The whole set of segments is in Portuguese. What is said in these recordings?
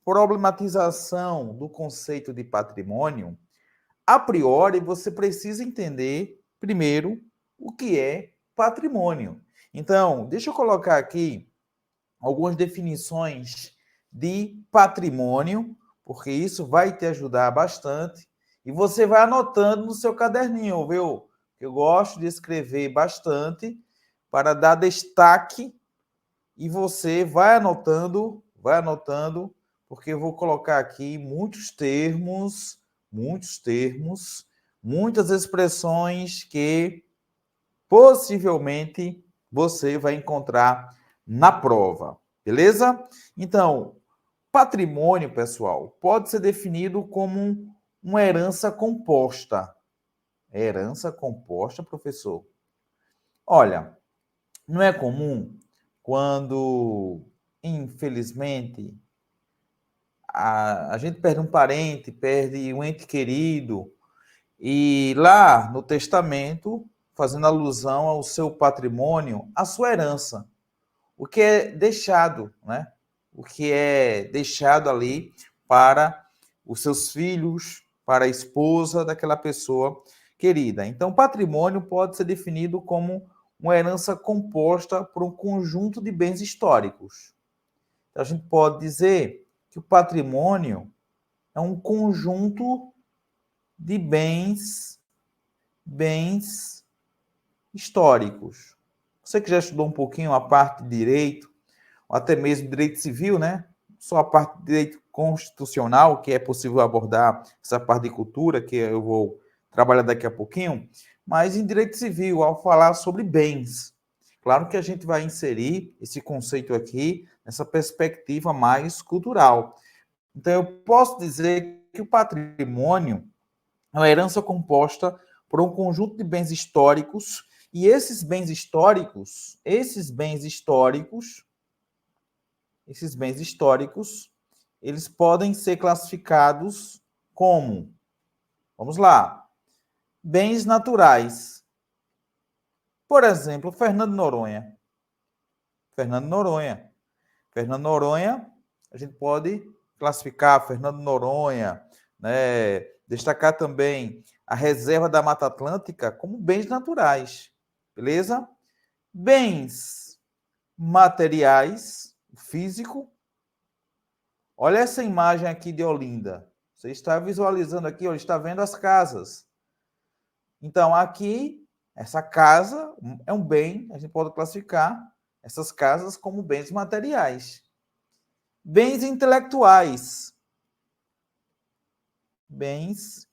problematização do conceito de patrimônio, a priori você precisa entender, primeiro, o que é patrimônio. Então, deixa eu colocar aqui algumas definições de patrimônio, porque isso vai te ajudar bastante. E você vai anotando no seu caderninho, viu? Eu gosto de escrever bastante para dar destaque e você vai anotando, porque eu vou colocar aqui muitas expressões que possivelmente você vai encontrar na prova, beleza? Então, patrimônio, pessoal, pode ser definido como uma herança composta. Herança composta, professor? Olha, não é comum quando, infelizmente, a gente perde um parente, perde um ente querido, e lá no testamento, fazendo alusão ao seu patrimônio, a sua herança, o que é deixado, né? O que é deixado ali para os seus filhos, para a esposa daquela pessoa querida. Então, patrimônio pode ser definido como uma herança composta por um conjunto de bens históricos. Então, a gente pode dizer que o patrimônio é um conjunto de bens históricos. Você que já estudou um pouquinho a parte de direito, ou até mesmo direito civil, né? Só a parte de direito constitucional, que é possível abordar essa parte de cultura, que eu vou trabalhar daqui a pouquinho, mas em direito civil, ao falar sobre bens. Claro que a gente vai inserir esse conceito aqui nessa perspectiva mais cultural. Então, eu posso dizer que o patrimônio é uma herança composta por um conjunto de bens históricos, e esses bens históricos, eles podem ser classificados como, vamos lá, bens naturais. Por exemplo, Fernando Noronha. A gente pode classificar Fernando Noronha, né? Destacar também a reserva da Mata Atlântica como bens naturais, beleza? Bens materiais, físico. Olha essa imagem aqui de Olinda. Você está visualizando aqui, está vendo as casas. Então, aqui, essa casa é um bem, a gente pode classificar essas casas como bens materiais. Bens intelectuais. Bens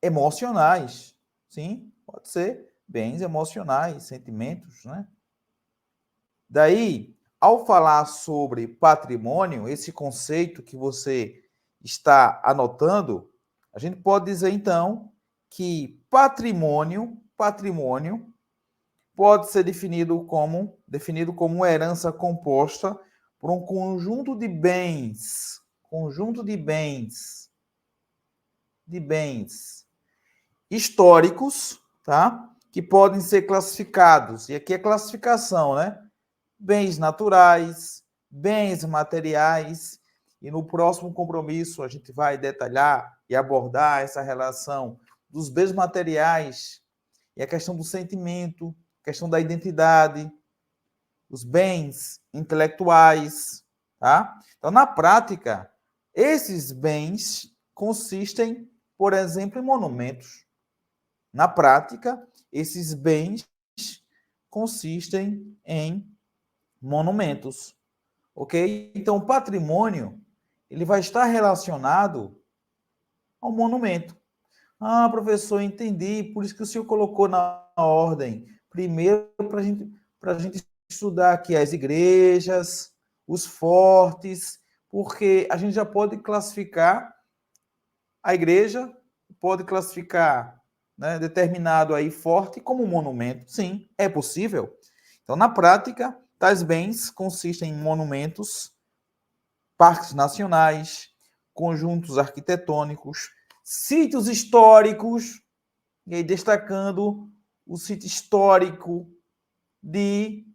emocionais. Sim, pode ser. Bens emocionais, sentimentos, né? Daí, ao falar sobre patrimônio, esse conceito que você está anotando, a gente pode dizer, então, que patrimônio pode ser definido como uma herança composta por um conjunto de bens históricos, tá? Que podem ser classificados. E aqui é classificação, né? Bens naturais, bens materiais. E no próximo compromisso a gente vai detalhar e abordar essa relação dos bens materiais e a questão do sentimento, a questão da identidade, os bens intelectuais, tá? Então, na prática, esses bens consistem, por exemplo, em monumentos. Na prática, esses bens consistem em monumentos, ok? Então, o patrimônio, ele vai estar relacionado ao monumento. Ah, professor, entendi, por isso que o senhor colocou na ordem. Primeiro, para a gente estudar aqui as igrejas, os fortes, porque a gente já pode classificar a igreja, pode classificar, né, determinado aí forte como monumento. Sim, é possível. Então, na prática, tais bens consistem em monumentos, parques nacionais, conjuntos arquitetônicos, sítios históricos, e aí destacando o sítio histórico de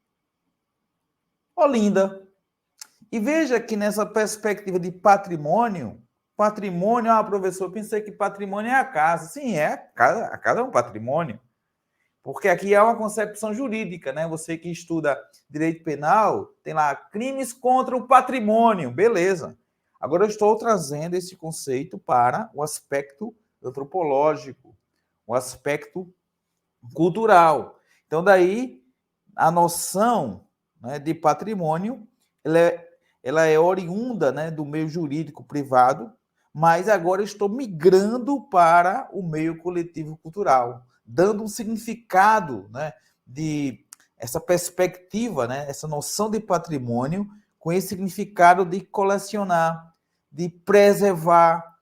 Olinda. E veja que nessa perspectiva de patrimônio, professor, eu pensei que patrimônio é a casa. Sim, a casa é um patrimônio. Porque aqui há uma concepção jurídica, né? Você que estuda direito penal, tem lá crimes contra o patrimônio, beleza. Agora eu estou trazendo esse conceito para o aspecto antropológico, o aspecto cultural. Então, daí, a noção, né, de patrimônio, ela é oriunda, né, do meio jurídico privado, mas agora estou migrando para o meio coletivo cultural, dando um significado, né, de essa perspectiva, né, essa noção de patrimônio com esse significado de colecionar, de preservar,